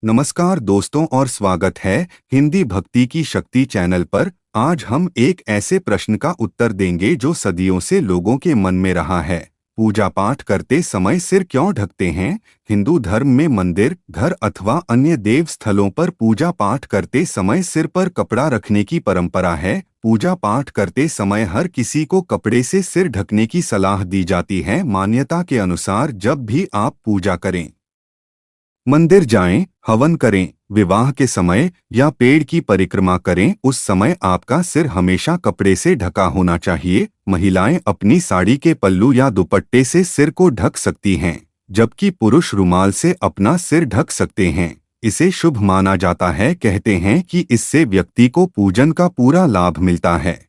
नमस्कार दोस्तों और स्वागत है हिंदी भक्ति की शक्ति चैनल पर। आज हम एक ऐसे प्रश्न का उत्तर देंगे जो सदियों से लोगों के मन में रहा है। पूजा पाठ करते समय सिर क्यों ढकते हैं? हिंदू धर्म में मंदिर, घर अथवा अन्य देव स्थलों पर पूजा पाठ करते समय सिर पर कपड़ा रखने की परंपरा है। पूजा पाठ करते समय हर किसी को कपड़े से सिर ढकने की सलाह दी जाती है। मान्यता के अनुसार जब भी आप पूजा करें, मंदिर जाएं, हवन करें, विवाह के समय या पेड़ की परिक्रमा करें, उस समय आपका सिर हमेशा कपड़े से ढका होना चाहिए। महिलाएं अपनी साड़ी के पल्लू या दुपट्टे से सिर को ढक सकती हैं, जबकि पुरुष रुमाल से अपना सिर ढक सकते हैं। इसे शुभ माना जाता है। कहते हैं कि इससे व्यक्ति को पूजन का पूरा लाभ मिलता है।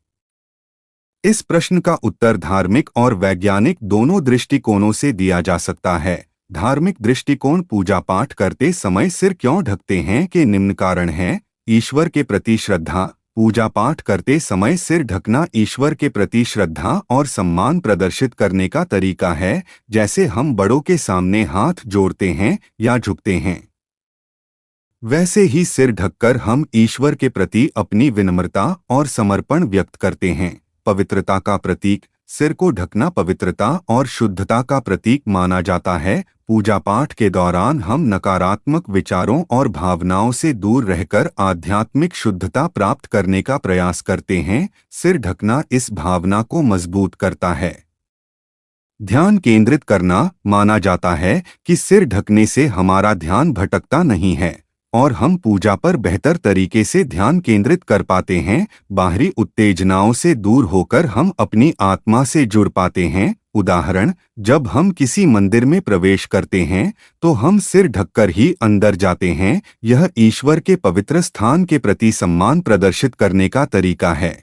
इस प्रश्न का उत्तर धार्मिक और वैज्ञानिक दोनों दृष्टिकोणों से दिया जा सकता है। धार्मिक दृष्टिकोण: पूजा पाठ करते समय सिर क्यों ढकते हैं के निम्न कारण हैं। ईश्वर के प्रति श्रद्धा: पूजा पाठ करते समय सिर ढकना ईश्वर के प्रति श्रद्धा और सम्मान प्रदर्शित करने का तरीका है, जैसे हम बड़ों के सामने हाथ जोड़ते हैं या झुकते हैं। वैसे ही सिर ढककर हम ईश्वर के प्रति अपनी विनम्रता और समर्पण व्यक्त करते हैं। पवित्रता का प्रतीक: सिर को ढकना पवित्रता और शुद्धता का प्रतीक माना जाता है। पूजा पाठ के दौरान हम नकारात्मक विचारों और भावनाओं से दूर रहकर आध्यात्मिक शुद्धता प्राप्त करने का प्रयास करते हैं। सिर ढकना इस भावना को मजबूत करता है। ध्यान केंद्रित करना: माना जाता है कि सिर ढकने से हमारा ध्यान भटकता नहीं है और हम पूजा पर बेहतर तरीके से ध्यान केंद्रित कर पाते हैं। बाहरी उत्तेजनाओं से दूर होकर हम अपनी आत्मा से जुड़ पाते हैं। उदाहरण: जब हम किसी मंदिर में प्रवेश करते हैं तो हम सिर ढककर ही अंदर जाते हैं। यह ईश्वर के पवित्र स्थान के प्रति सम्मान प्रदर्शित करने का तरीका है।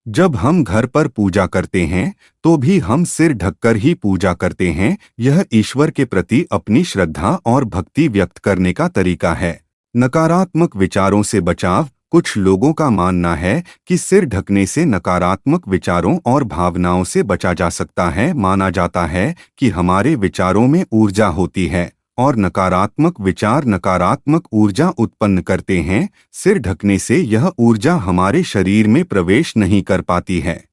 जब हम घर पर पूजा करते हैं तो भी हम सिर ढककर ही पूजा करते हैं। यह ईश्वर के प्रति अपनी श्रद्धा और भक्ति व्यक्त करने का तरीका है। नकारात्मक विचारों से बचाव: कुछ लोगों का मानना है कि सिर ढकने से नकारात्मक विचारों और भावनाओं से बचा जा सकता है। माना जाता है कि हमारे विचारों में ऊर्जा होती है और नकारात्मक विचार नकारात्मक ऊर्जा उत्पन्न करते हैं। सिर ढकने से यह ऊर्जा हमारे शरीर में प्रवेश नहीं कर पाती है।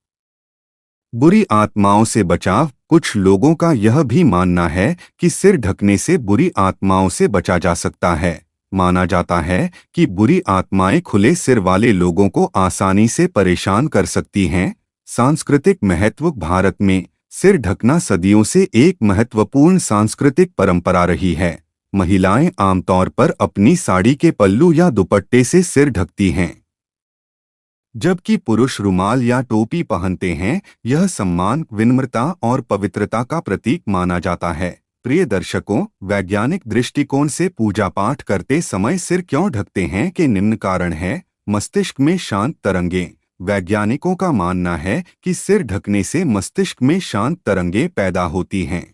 बुरी आत्माओं से बचाव: कुछ लोगों का यह भी मानना है कि सिर ढकने से बुरी आत्माओं से बचा जा सकता है। माना जाता है कि बुरी आत्माएं खुले सिर वाले लोगों को आसानी से परेशान कर सकती हैं। सांस्कृतिक महत्व: भारत में सिर ढकना सदियों से एक महत्वपूर्ण सांस्कृतिक परंपरा रही है। महिलाएं आमतौर पर अपनी साड़ी के पल्लू या दुपट्टे से सिर ढकती हैं, जबकि पुरुष रुमाल या टोपी पहनते हैं। यह सम्मान, विनम्रता और पवित्रता का प्रतीक माना जाता है। प्रिय दर्शकों, वैज्ञानिक दृष्टिकोण से पूजा पाठ करते समय सिर क्यों ढकते हैं के निम्न कारण हैं। मस्तिष्क में शांत तरंगें: वैज्ञानिकों का मानना है कि सिर ढकने से मस्तिष्क में शांत तरंगें पैदा होती हैं,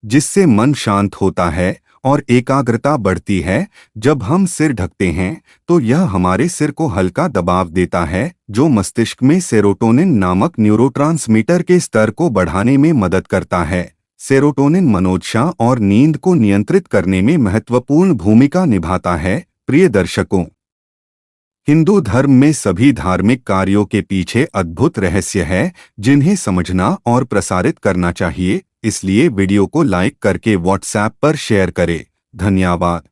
जिससे मन शांत होता है और एकाग्रता बढ़ती है। जब हम सिर ढकते हैं तो यह हमारे सिर को हल्का दबाव देता है, जो मस्तिष्क में सेरोटोनिन नामक न्यूरोट्रांसमीटर के स्तर को बढ़ाने में मदद करता है। सेरोटोनिन मनोदशा और नींद को नियंत्रित करने में महत्वपूर्ण भूमिका निभाता है। प्रिय दर्शकों, हिंदू धर्म में सभी धार्मिक कार्यों के पीछे अद्भुत रहस्य है, जिन्हें समझना और प्रसारित करना चाहिए। इसलिए वीडियो को लाइक करके व्हाट्सएप पर शेयर करें। धन्यवाद।